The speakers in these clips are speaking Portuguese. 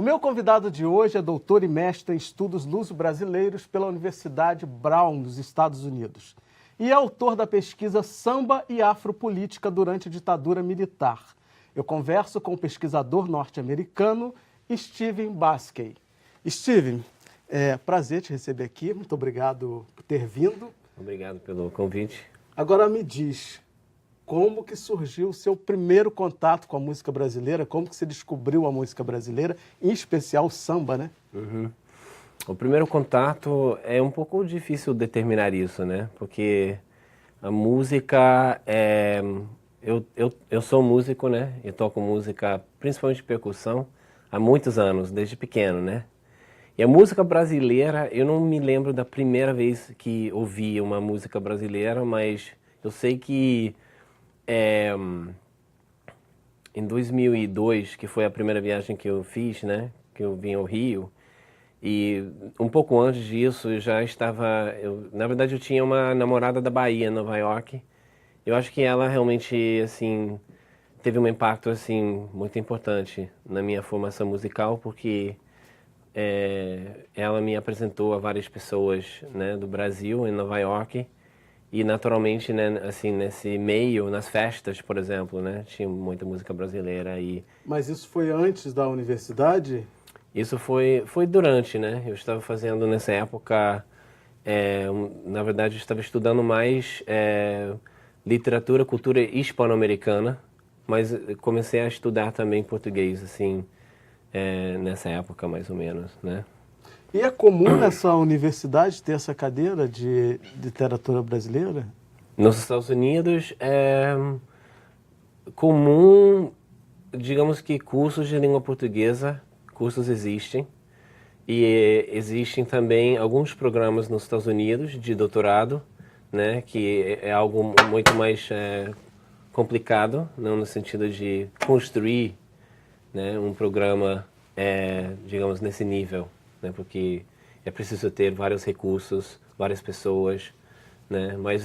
meu convidado de hoje é doutor e mestre em estudos luso-brasileiros pela Universidade Brown, nos Estados Unidos. E é autor da pesquisa Samba e Afropolítica durante a ditadura militar. Eu converso com o pesquisador norte-americano Stephen Baskey. Stephen, é prazer te receber aqui, muito obrigado por ter vindo. Obrigado pelo convite. Agora me diz, como que surgiu o seu primeiro contato com a música brasileira? Como que você descobriu a música brasileira, em especial o samba, né? O primeiro contato é um pouco difícil determinar isso, né? Porque a música é... Eu sou músico, né? Eu toco música, principalmente percussão, há muitos anos, desde pequeno, né? E a música brasileira, eu não me lembro da primeira vez que ouvi uma música brasileira, mas eu sei que em 2002, que foi a primeira viagem que eu fiz, né? Que eu vim ao Rio, e um pouco antes disso eu já estava... na verdade eu tinha uma namorada da Bahia, Nova York. Eu acho que ela realmente, assim, teve um impacto, assim, muito importante na minha formação musical, porque ela me apresentou a várias pessoas, né, do Brasil, em Nova York, e naturalmente, né, assim, nesse meio, nas festas, por exemplo, né, tinha muita música brasileira. Mas isso foi antes da universidade? Isso foi durante, né, eu estava fazendo nessa época, na verdade eu estava estudando mais literatura, cultura hispano-americana, mas comecei a estudar também português, assim, nessa época mais ou menos, né. E é comum nessa universidade ter essa cadeira de literatura brasileira? Nos Estados Unidos é comum, digamos que cursos de língua portuguesa, cursos existem, e existem também alguns programas nos Estados Unidos de doutorado, né, que é algo muito mais complicado, não no sentido de construir, né, um programa, digamos, nesse nível, né, porque é preciso ter vários recursos, várias pessoas, né, mas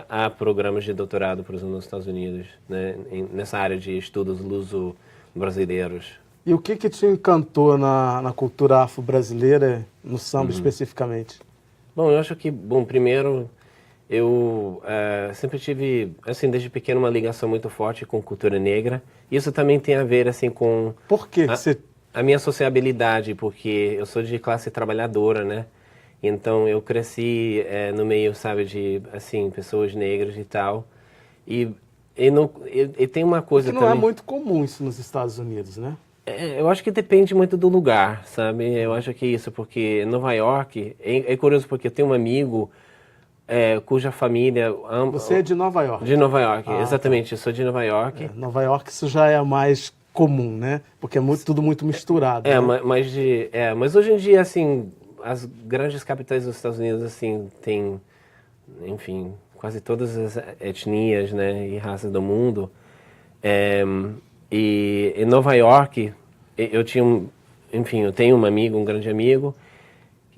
há programas de doutorado, por exemplo, nos Estados Unidos, né, nessa área de estudos luso-brasileiros. E o que te encantou na cultura afro-brasileira, no samba especificamente? Bom, eu acho que, bom, primeiro, eu sempre tive, assim, desde pequeno, uma ligação muito forte com cultura negra. Isso também tem a ver, assim, com... Por que você... A minha sociabilidade, porque eu sou de classe trabalhadora, né? Então eu cresci no meio, sabe, de, assim, pessoas negras e tal. E tem uma coisa Porque não também... é muito comum isso nos Estados Unidos, né? Eu acho que depende muito do lugar, sabe? Eu acho que isso, porque Nova York... É curioso porque eu tenho um amigo cuja família... Você é de Nova York? De Nova York, Ah, exatamente. tá. Eu sou de Nova York. Nova York isso já é mais comum, né? Porque é tudo muito misturado, né? Mas hoje em dia, assim, as grandes capitais dos Estados Unidos, assim, tem, enfim, quase todas as etnias, né, e raças do mundo. E em Nova York, eu tinha enfim, eu tenho um amigo, um grande amigo,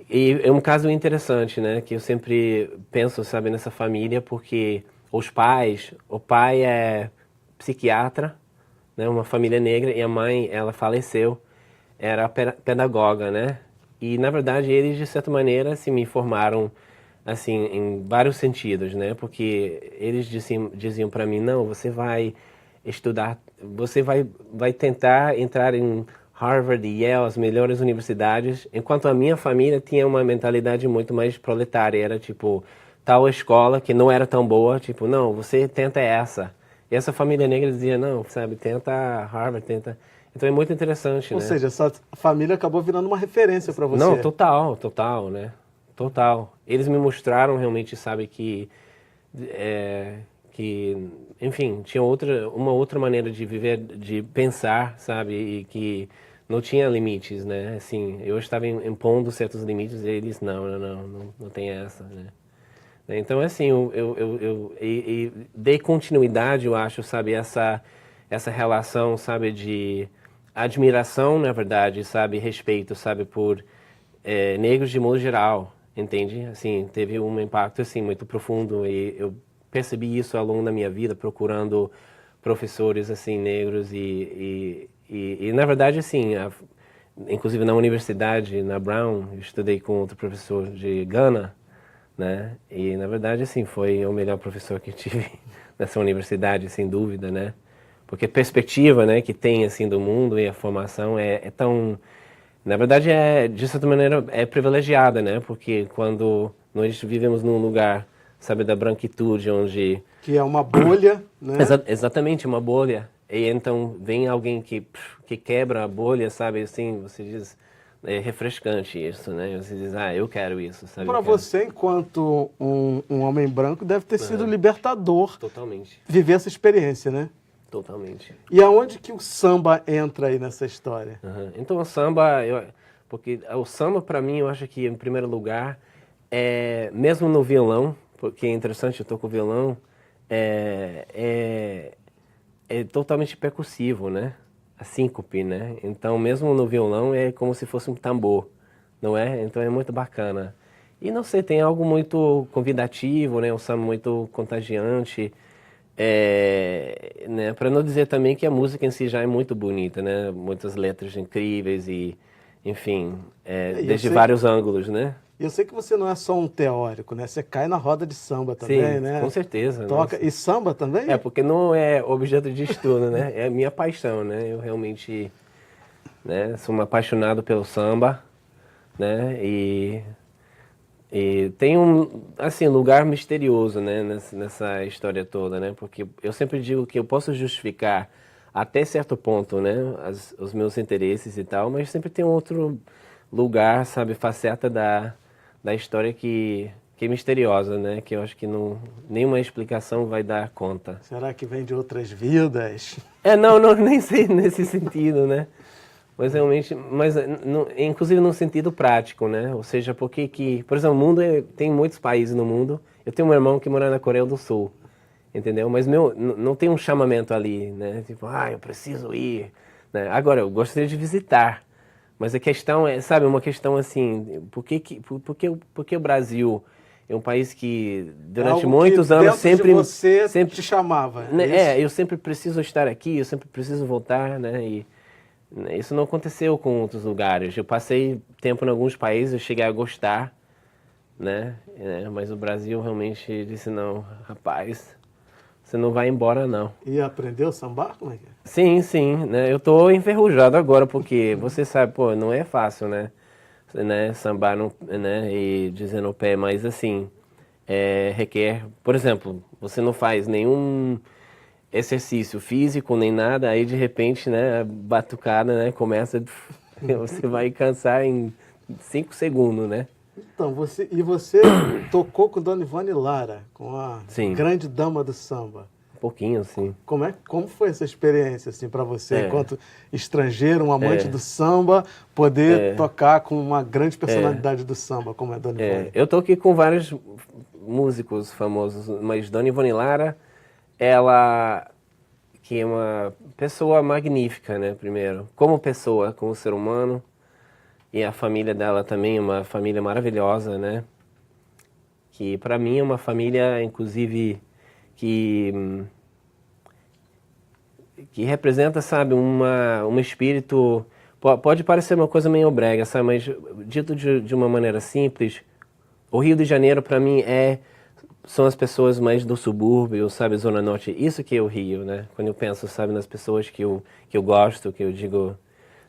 e é um caso interessante, né, que eu sempre penso, sabe, nessa família, porque o pai é psiquiatra, né, uma família negra, e a mãe, ela faleceu, era pedagoga, né? E, na verdade, eles, de certa maneira, assim, me formaram, assim, em vários sentidos, né? Porque eles diziam para mim, não, você vai estudar, você vai tentar entrar em Harvard e Yale, as melhores universidades, enquanto a minha família tinha uma mentalidade muito mais proletária, era tipo, tal escola que não era tão boa, tipo, não, você tenta essa. E essa família negra dizia, não, sabe, tenta Harvard, tenta... Então é muito interessante, Ou né? seja, essa família acabou virando uma referência para você. Não, total, né? Total. Eles me mostraram realmente, sabe, que enfim, tinha uma outra maneira de viver, de pensar, sabe, e que não tinha limites, né? Assim, eu estava impondo certos limites e eles, não tem essa, né? Então, assim, eu dei continuidade, eu acho, sabe, essa relação, sabe, de admiração, na verdade, sabe, respeito, sabe, por negros de modo geral, entende? Assim, teve um impacto, assim, muito profundo e eu percebi isso ao longo da minha vida, procurando professores, assim, negros e na verdade, assim, inclusive na universidade, na Brown, eu estudei com outro professor de Gana, né? E na verdade, assim, foi o melhor professor que eu tive nessa universidade, sem dúvida, né? Porque a perspectiva, né, que tem assim do mundo e a formação é tão, na verdade, de certa maneira é privilegiada, né? Porque quando nós vivemos num lugar, sabe, da branquitude, onde Que é uma bolha, né? Exatamente, uma bolha. E então vem alguém que quebra a bolha, sabe? Assim, você diz, é refrescante isso, né? Você diz, eu quero isso, sabe? Para você, enquanto um homem branco, deve ter sido libertador Totalmente, viver essa experiência, né? totalmente. E aonde que o samba entra aí nessa história? Então o samba, porque o samba para mim, eu acho que em primeiro lugar, mesmo no violão, porque é interessante, eu toco violão, é totalmente percussivo, né? A síncope, né? Então, mesmo no violão, é como se fosse um tambor, não é? Então, é muito bacana. E, não sei, tem algo muito convidativo, né? Um samba muito contagiante, né? Para não dizer também que a música em si já é muito bonita, né? Muitas letras incríveis e, enfim, desde vários ângulos, né? E eu sei que você não é só um teórico, né? Você cai na roda de samba também, Sim, né? com certeza. Toca. Nossa. E samba também? Porque não é objeto de estudo, né? É a minha paixão, né? Eu realmente, né, sou um apaixonado pelo samba, né? E tem assim, lugar misterioso, né, nessa história toda, né? Porque eu sempre digo que eu posso justificar até certo ponto, né, os meus interesses e tal, mas sempre tem um outro lugar, sabe, faceta da história que é misteriosa, né? Que eu acho que nenhuma explicação vai dar conta. Será que vem de outras vidas? Não, nem sei nesse sentido, né? Mas realmente, inclusive no sentido prático, né? Ou seja, porque por exemplo, o mundo tem muitos países no mundo. Eu tenho um irmão que mora na Coreia do Sul, entendeu? Mas não tem um chamamento ali, né? Tipo, eu preciso ir, né? Agora, eu gostaria de visitar. Mas a questão sabe, uma questão assim, por que o Brasil é um país que durante muitos anos sempre te chamava, né? Eu sempre preciso estar aqui, eu sempre preciso voltar, né? E isso não aconteceu com outros lugares. Eu passei tempo em alguns países, eu cheguei a gostar, né? Mas o Brasil realmente disse, não, rapaz, você não vai embora, não. E aprendeu a sambar? Como é que é? Sim, né? Eu tô enferrujado agora, porque você sabe, não é fácil, né? Sambar, né? E dizer no pé, mas assim, requer... Por exemplo, você não faz nenhum exercício físico, nem nada, aí de repente, né? A batucada, né? Começa... Você vai cansar em 5 segundos, né? Então, você tocou com Dona Ivone Lara, com a grande dama do samba. Um pouquinho, sim. Como foi essa experiência, assim, para você, enquanto estrangeiro, um amante do samba, poder tocar com uma grande personalidade do samba, como é a Dona Ivone? Eu toquei com vários músicos famosos, mas Dona Ivone Lara, ela que é uma pessoa magnífica, né, primeiro. Como pessoa, como ser humano. E a família dela também é uma família maravilhosa, né? Que para mim é uma família, inclusive, que representa, sabe, um espírito... Pode parecer uma coisa meio brega, sabe? Mas dito de uma maneira simples, o Rio de Janeiro para mim são as pessoas mais do subúrbio, sabe, Zona Norte. Isso que é o Rio, né? Quando eu penso, sabe, nas pessoas que eu gosto, que eu digo...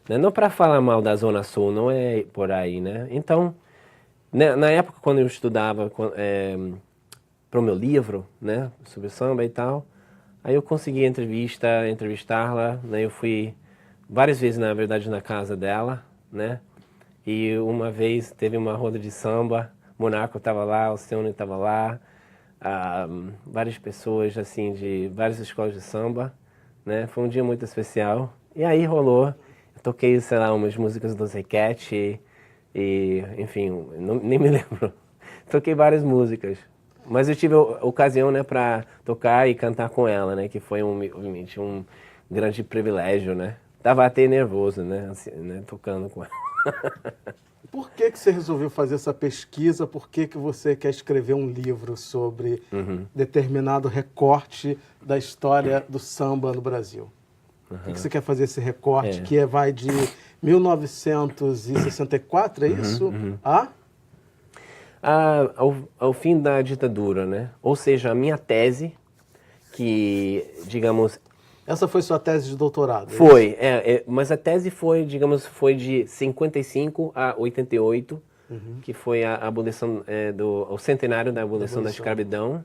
Né? Não para falar mal da Zona Sul, não é por aí, né? Então, né, na época quando eu estudava para o meu livro, né, sobre samba e tal, aí eu consegui entrevistá-la, né? Eu fui várias vezes, na verdade, na casa dela, né? E uma vez teve uma roda de samba, o Monaco estava lá, o Alcione estava lá, várias pessoas, assim, de várias escolas de samba, né? Foi um dia muito especial. E aí rolou... Toquei, sei lá, umas músicas do Zequete e, enfim, nem me lembro. Toquei várias músicas. Mas eu tive a ocasião, né, para tocar e cantar com ela, né, que foi, obviamente, um grande privilégio, né. Tava até nervoso, né, assim, né, tocando com ela. Por que você resolveu fazer essa pesquisa? Por que você quer escrever um livro sobre determinado recorte da história do samba no Brasil? Por que você quer fazer esse recorte que vai de 1964, é isso? Ao fim da ditadura, né? Ou seja, a minha tese, que, digamos... Essa foi sua tese de doutorado? Foi, mas a tese foi, digamos, foi de 55 a 88, que foi a abolição, o centenário da abolição da escravidão.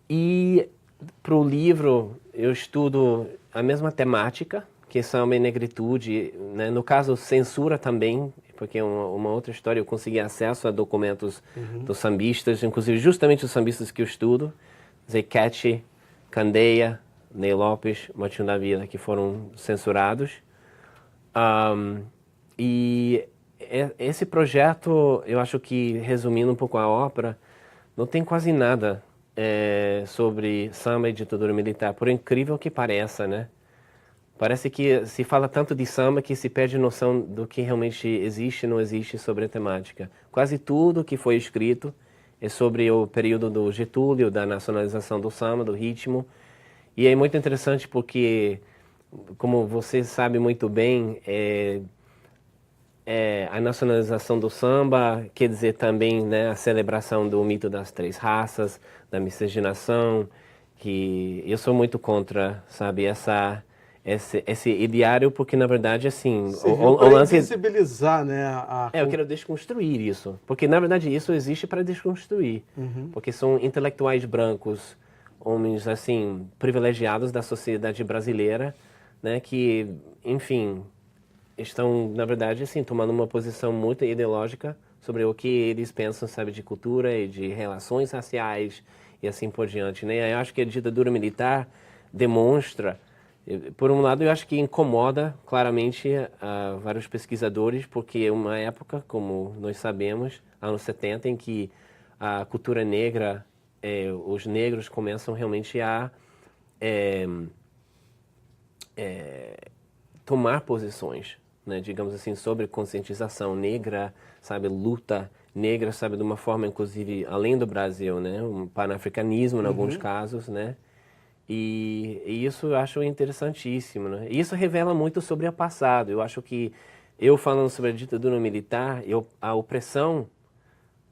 E para o livro eu estudo a mesma temática, que samba e negritude, né? No caso, censura também, porque é uma outra história, eu consegui acesso a documentos dos sambistas, inclusive justamente os sambistas que eu estudo, Zequete, Candeia, Ney Lopes, Martinho da Vila, que foram censurados. E esse projeto, eu acho que, resumindo um pouco a ópera, não tem quase nada sobre samba e ditadura militar, por incrível que pareça, né? Parece que se fala tanto de samba que se perde noção do que realmente existe e não existe sobre a temática. Quase tudo que foi escrito é sobre o período do Getúlio, da nacionalização do samba, do ritmo. E é muito interessante porque, como você sabe muito bem, a nacionalização do samba quer dizer também, né, a celebração do mito das três raças, da miscigenação, que eu sou muito contra, sabe, esse ideário, porque na verdade, assim, o lance visibilizar, né? Eu quero desconstruir isso, porque na verdade isso existe para desconstruir, porque são intelectuais brancos, homens assim privilegiados da sociedade brasileira, né? Que, enfim, estão na verdade assim tomando uma posição muito ideológica sobre o que eles pensam, sabe, de cultura e de relações raciais e assim por diante, né? Eu acho que a ditadura militar demonstra. Por um lado, eu acho que incomoda claramente vários pesquisadores, porque é uma época, como nós sabemos, anos 70, em que a cultura negra, os negros começam realmente a tomar posições, né, digamos assim, sobre conscientização negra, sabe, luta negra, sabe, de uma forma, inclusive, além do Brasil, né, um panafricanismo em alguns casos, né. E isso eu acho interessantíssimo, né? E isso revela muito sobre o passado. Eu acho que, eu falando sobre a ditadura militar, a opressão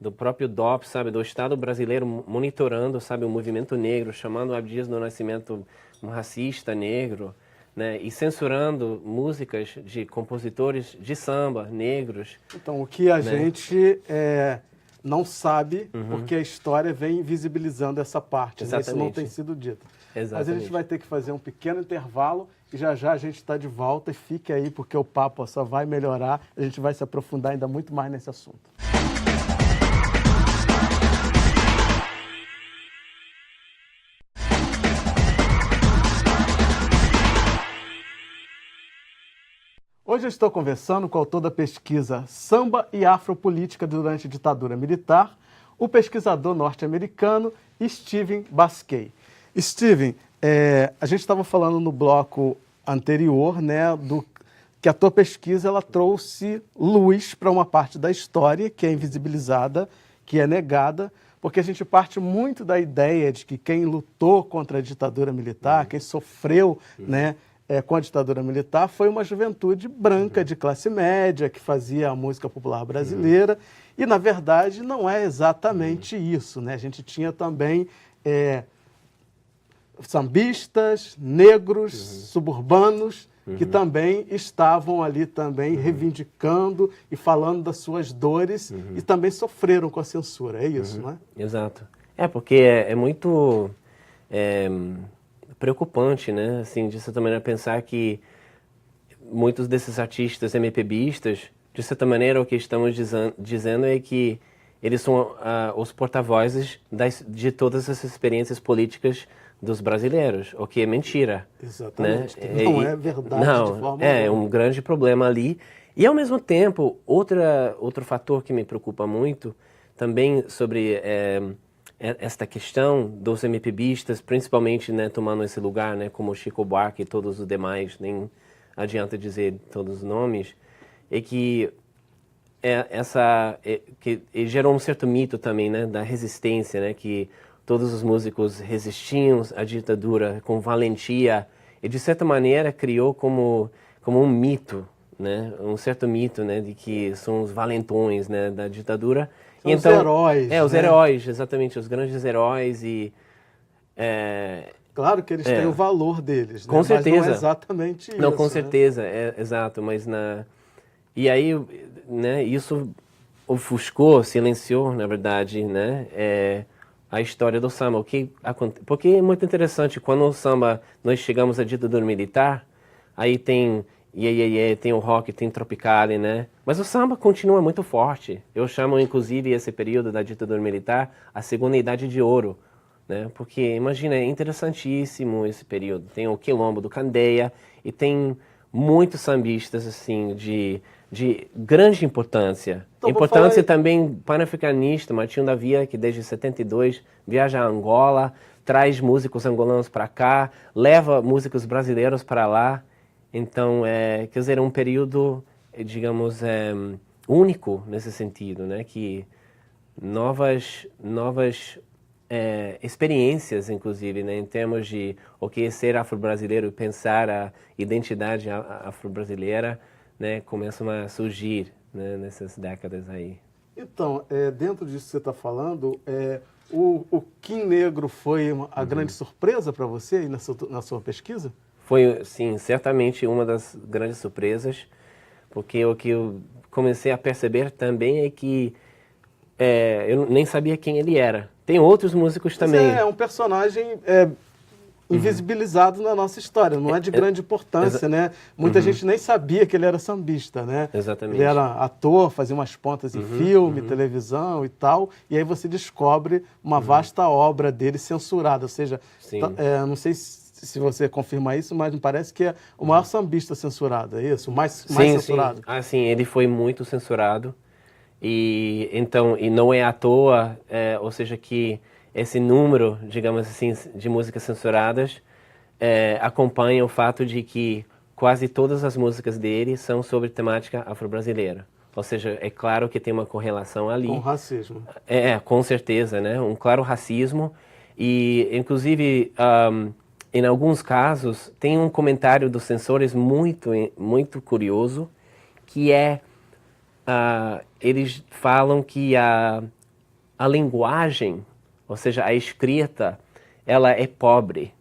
do próprio DOP, sabe, do Estado brasileiro monitorando, sabe, o movimento negro, chamando o Abdias do Nascimento um racista negro, né? E censurando músicas de compositores de samba negros. Então, o que a gente não sabe, porque a história vem visibilizando essa parte, né? Isso não tem sido dito. Exatamente. Mas a gente vai ter que fazer um pequeno intervalo e já a gente está de volta. E fique aí, porque o papo só vai melhorar. A gente vai se aprofundar ainda muito mais nesse assunto. Hoje eu estou conversando com o autor da pesquisa Samba e Afropolítica durante a ditadura militar, o pesquisador norte-americano Stephen Baskey. Stephen, a gente estava falando no bloco anterior, né, que a tua pesquisa ela trouxe luz para uma parte da história que é invisibilizada, que é negada, porque a gente parte muito da ideia de que quem lutou contra a ditadura militar, quem sofreu, né, com a ditadura militar, foi uma juventude branca de classe média que fazia a música popular brasileira e, na verdade, não é exatamente isso, né? A gente tinha também sambistas, negros, suburbanos, que também estavam ali também reivindicando e falando das suas dores e também sofreram com a censura, é isso, não é? Exato. Porque é muito preocupante, né? Assim, de certa maneira, pensar que muitos desses artistas MPBistas, de certa maneira, o que estamos dizendo é que eles são os porta-vozes de todas as experiências políticas dos brasileiros, o que é mentira. Exatamente, né? Não é verdade não, de forma é alguma. um grande problema ali. E, ao mesmo tempo, outro fator que me preocupa muito, também sobre esta questão dos MPBistas, principalmente, né, tomando esse lugar, né, como Chico Buarque e todos os demais, nem adianta dizer todos os nomes, é que que gerou um certo mito também, né, da resistência, né, que todos os músicos resistiam à ditadura com valentia e, de certa maneira, criou como um mito, né? Um certo mito, né? De que são os valentões, né? Da ditadura. São os heróis. Os né? heróis, exatamente, os grandes heróis e... Claro que eles têm o valor deles, né? Com certeza. Mas não é exatamente isso. Não, com né? certeza, exato, mas E aí, né, isso ofuscou, silenciou, na verdade, né, a história do samba. Porque é muito interessante, quando o samba, nós chegamos à ditadura militar, aí tem tem o rock, tem Tropicale, né, mas o samba continua muito forte. Eu chamo, inclusive, esse período da ditadura militar a segunda idade de ouro, né, porque, imagina, é interessantíssimo esse período. Tem o Quilombo do Candeia e tem muitos sambistas, assim, de grande importância. Então, Importância também panafricanista. Martinho da Via, que desde 72 viaja a Angola, traz músicos angolanos para cá, leva músicos brasileiros para lá. Então, quer dizer, é um período, digamos, único nesse sentido, né? Que novas experiências, inclusive, né? Em termos de o que é ser afro-brasileiro, pensar a identidade afro-brasileira, né, começam a surgir, né, nessas décadas aí. Então, dentro disso que você está falando, o Kim Negro foi a grande surpresa para você aí na sua pesquisa? Foi, sim, certamente uma das grandes surpresas, porque o que eu comecei a perceber também é que eu nem sabia quem ele era. Tem outros músicos também. É um personagem invisibilizado na nossa história, não é de grande importância, né? Muita gente nem sabia que ele era sambista, né? Exatamente. Ele era ator, fazia umas pontas em filme, televisão e tal, e aí você descobre uma vasta obra dele censurada, ou seja, não sei se você confirma isso, mas me parece que é o maior sambista censurado, é isso? O mais censurado. Sim. Sim, ele foi muito censurado, e não é à toa, ou seja, que esse número, digamos assim, de músicas censuradas acompanha o fato de que quase todas as músicas dele são sobre temática afro-brasileira. Ou seja, é claro que tem uma correlação ali. Com racismo. Com certeza, né? Um claro racismo. E, inclusive, em alguns casos, tem um comentário dos censores muito, muito curioso, que eles falam que a linguagem, ou seja, a escrita, ela é pobre.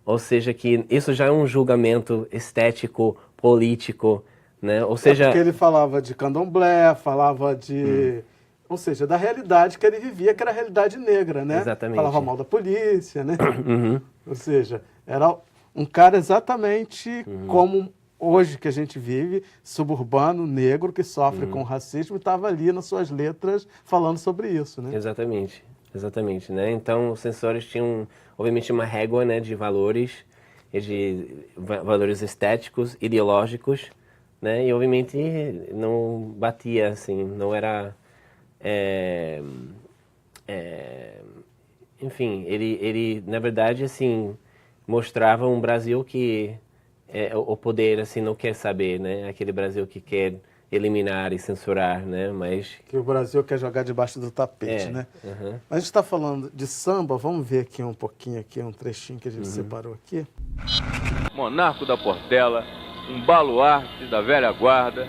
Ou seja, que isso já é um julgamento estético, político, né? Ou seja... Porque ele falava de candomblé, falava de... Ou seja, da realidade que ele vivia, que era a realidade negra, né? Exatamente. Falava mal da polícia, né? Ou seja, era um cara exatamente como hoje que a gente vive, suburbano, negro, que sofre com racismo, e estava ali nas suas letras falando sobre isso, né? Exatamente, né? Então, os censores tinham, obviamente, uma régua, né, de valores estéticos, ideológicos, né? E, obviamente, não batia, assim, não era... enfim, ele, na verdade, assim, mostrava um Brasil que o poder, assim, não quer saber, né? Aquele Brasil que quer eliminar e censurar, né? Mas... Que o Brasil quer jogar debaixo do tapete, né? Mas a gente está falando de samba, vamos ver aqui um pouquinho, aqui, um trechinho que a gente separou aqui. Monarco da Portela, um baluarte da velha guarda,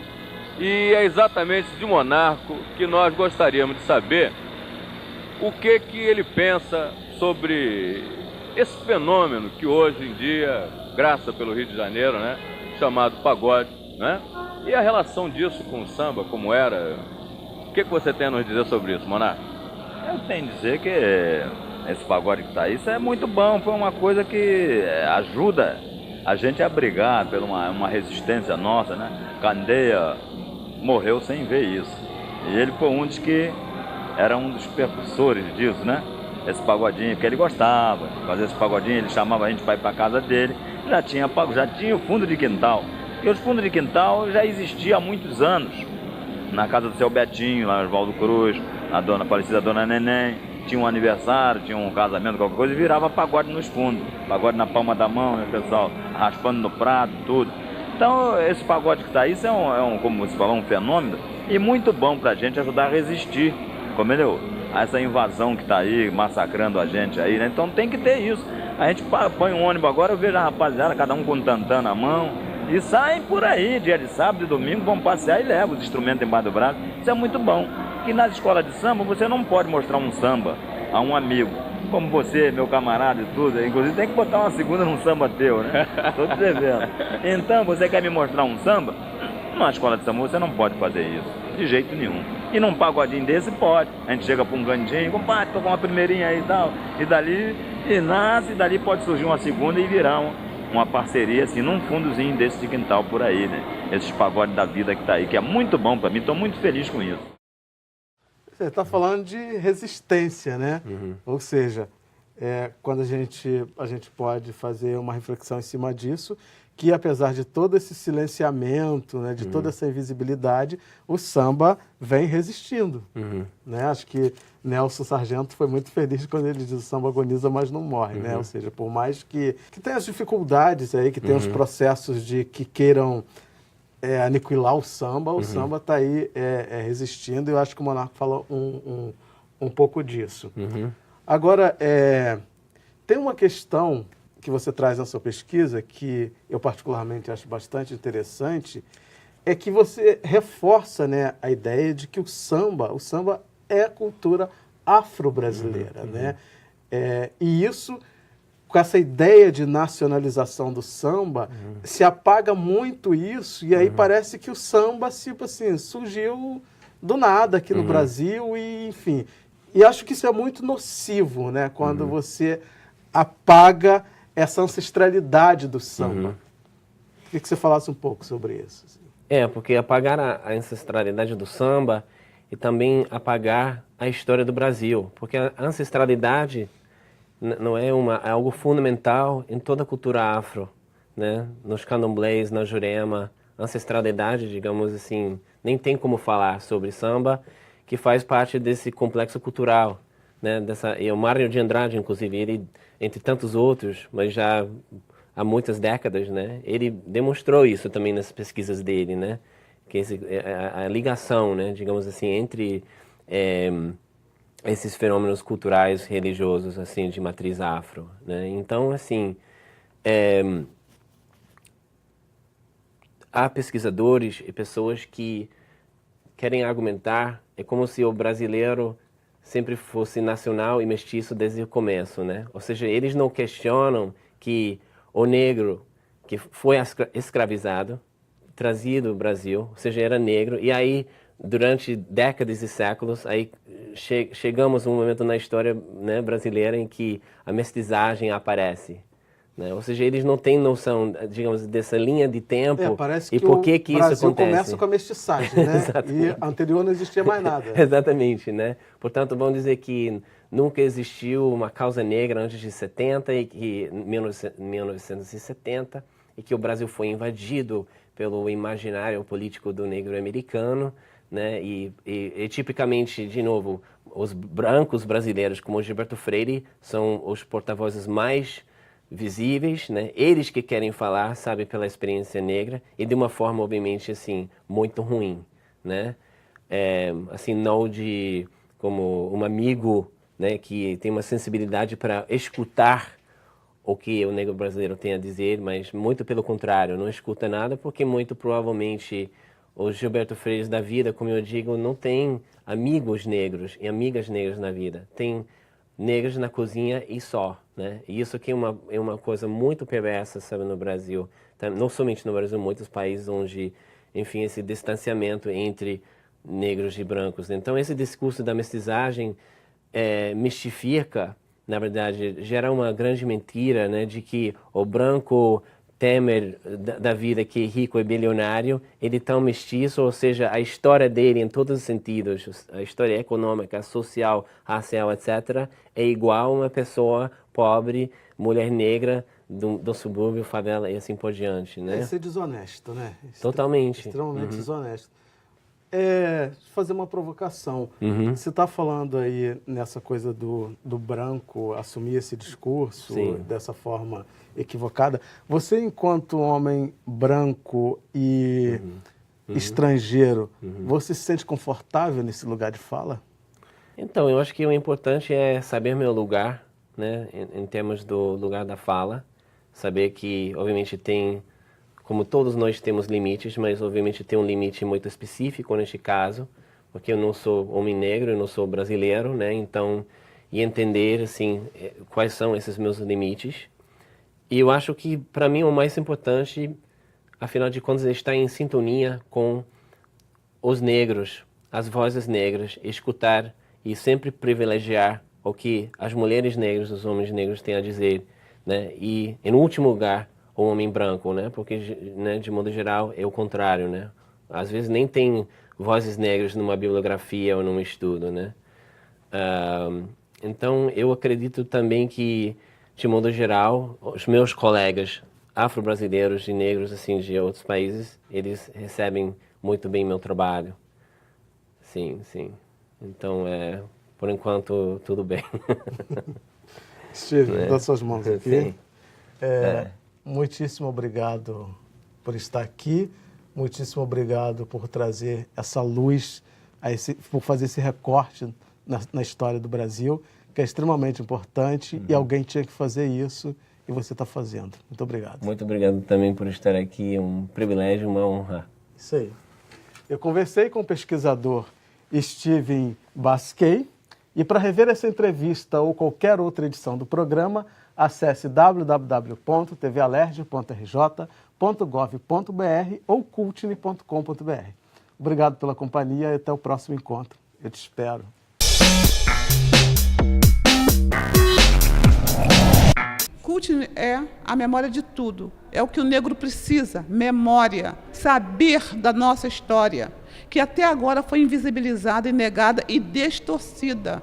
e é exatamente de Monarco que nós gostaríamos de saber o que ele pensa sobre esse fenômeno que hoje em dia graça pelo Rio de Janeiro, né? Chamado pagode, né? E a relação disso com o samba, como era? O que você tem a nos dizer sobre isso, Monarco? Eu tenho a dizer que esse pagode que está aí, isso é muito bom, foi uma coisa que ajuda a gente a brigar por uma resistência nossa, né? Candeia morreu sem ver isso. E ele foi um dos que era um dos percussores disso, né? Esse pagodinho, porque ele gostava de fazer esse pagodinho, ele chamava a gente para ir para casa dele, já tinha o fundo de quintal. E os fundos de quintal já existia há muitos anos. Na casa do seu Betinho, lá no Oswaldo Cruz, a dona falecida Dona Neném, tinha um aniversário, tinha um casamento, qualquer coisa, e virava pagode nos fundos. Pagode na palma da mão, né, pessoal? Raspando no prato, tudo. Então, esse pagode que está aí, isso como você falou, um fenômeno, e muito bom para a gente ajudar a resistir, compreendeu? A essa invasão que está aí, massacrando a gente aí, né? Então tem que ter isso. A gente põe um ônibus agora, eu vejo a rapaziada, cada um com um tantã na mão, E saem por aí, dia de sábado e domingo, vão passear e levam os instrumentos embaixo do braço. Isso é muito bom. Que nas escolas de samba você não pode mostrar um samba a um amigo. Como você, meu camarada e tudo. Inclusive tem que botar uma segunda num samba teu, né? Tô te devendo. Então, você quer me mostrar um samba? Numa escola de samba você não pode fazer isso. De jeito nenhum. E num pagodinho desse pode. A gente chega pra um cantinho, compadre, toca uma primeirinha aí e tal. E dali, e nasce, e dali pode surgir uma segunda e virar uma parceria, assim, num fundozinho desse de quintal por aí, né? Esses pagodes da vida que tá aí, que é muito bom pra mim. Tô muito feliz com isso. Você está falando de resistência, né? Ou seja, quando a gente pode fazer uma reflexão em cima disso, que apesar de todo esse silenciamento, né, de toda essa invisibilidade, o samba vem resistindo. Né? Acho que Nelson Sargento foi muito feliz quando ele diz o samba agoniza, mas não morre. Né? Ou seja, por mais que tenha as dificuldades aí, que tenha os processos de que queiram aniquilar o samba está aí resistindo, e eu acho que o Monarco fala um pouco disso. Agora, tem uma questão que você traz na sua pesquisa, que eu particularmente acho bastante interessante, é que você reforça, né, a ideia de que o samba é a cultura afro-brasileira, né? E isso, com essa ideia de nacionalização do samba, se apaga muito isso, e aí parece que o samba, tipo assim, surgiu do nada aqui no Brasil, e enfim. E acho que isso é muito nocivo, né? Quando você apaga essa ancestralidade do samba. Queria que você falasse um pouco sobre isso. Assim. Porque apagar a ancestralidade do samba e também apagar a história do Brasil, porque a ancestralidade não é algo fundamental em toda a cultura afro, né? Nos candomblés, na Jurema, ancestralidade, digamos assim, nem tem como falar sobre samba, que faz parte desse complexo cultural, né? E o Mário de Andrade, inclusive, ele, entre tantos outros, mas já há muitas décadas, né? Ele demonstrou isso também nas pesquisas dele, né? Que a ligação, né? Digamos assim, entre esses fenômenos culturais religiosos, assim, de matriz afro, né? Então, assim, há pesquisadores e pessoas que querem argumentar, é como se o brasileiro sempre fosse nacional e mestiço desde o começo, né? Ou seja, eles não questionam que o negro que foi escravizado, trazido ao Brasil, ou seja, era negro, e aí durante décadas e séculos, aí chegamos a um momento na história, né, brasileira em que a mestiçagem aparece. Né? Ou seja, eles não têm noção, digamos, dessa linha de tempo parece e por que o isso Brasil acontece. Começa com a mestiçagem, né? E anterior não existia mais nada. Exatamente, né? Portanto, vamos dizer que nunca existiu uma causa negra antes de 70 e que 1970 e que o Brasil foi invadido pelo imaginário político do negro americano, né? E tipicamente, de novo, os brancos brasileiros, como o Gilberto Freire, são os porta-vozes mais visíveis, né? Eles que querem falar, sabe, pela experiência negra e de uma forma, obviamente, assim, muito ruim, né? Assim, não como um amigo, né, que tem uma sensibilidade para escutar o que o negro brasileiro tem a dizer, mas muito pelo contrário, não escuta nada porque muito provavelmente os Gilberto Freire da vida, como eu digo, não tem amigos negros e amigas negras na vida. Tem negros na cozinha e só, né? E isso aqui é uma coisa muito perversa, sabe, no Brasil. Não somente no Brasil, muitos países onde, enfim, esse distanciamento entre negros e brancos. Então, esse discurso da mestiçagem mistifica, na verdade, gera uma grande mentira, né, de que o branco Temer da vida, que é rico e bilionário, ele é tão mestiço, ou seja, a história dele em todos os sentidos, a história econômica, social, racial, etc., é igual a uma pessoa pobre, mulher negra, do subúrbio, favela e assim por diante, né? É ser desonesto, né? Totalmente. Extremamente desonesto. Deixa eu fazer uma provocação. Você está falando aí nessa coisa do branco assumir esse discurso dessa forma equivocada. Você, enquanto homem branco e estrangeiro, você se sente confortável nesse lugar de fala? Então, eu acho que o importante é saber meu lugar, né, em termos do lugar da fala. Saber que, obviamente, tem como todos nós temos limites, mas obviamente tem um limite muito específico neste caso, porque eu não sou homem negro, eu não sou brasileiro, né? Então, e entender assim quais são esses meus limites. E eu acho que para mim o mais importante, afinal de contas, é estar em sintonia com os negros, as vozes negras, escutar e sempre privilegiar o que as mulheres negras, os homens negros têm a dizer, né? E, em último lugar, o homem branco, né? Porque, né, de modo geral, é o contrário, né? Às vezes nem tem vozes negras numa bibliografia ou num estudo, né? Então, eu acredito também que, de modo geral, os meus colegas afro-brasileiros e negros, assim, de outros países, eles recebem muito bem meu trabalho. Sim, sim. Então, por enquanto, tudo bem. Steve, das suas mãos aqui. Sim. Muitíssimo obrigado por estar aqui. Muitíssimo obrigado por trazer essa luz, por fazer esse recorte na história do Brasil, que é extremamente importante e alguém tinha que fazer isso e você está fazendo. Muito obrigado. Muito obrigado também por estar aqui. É um privilégio, uma honra. Isso aí. Eu conversei com o pesquisador Steven Baskey e para rever essa entrevista ou qualquer outra edição do programa, acesse www.tvalerj.rj.gov.br ou cultine.com.br. Obrigado pela companhia e até o próximo encontro. Eu te espero. Cultine é a memória de tudo. É o que o negro precisa, memória, saber da nossa história, que até agora foi invisibilizada e negada e distorcida.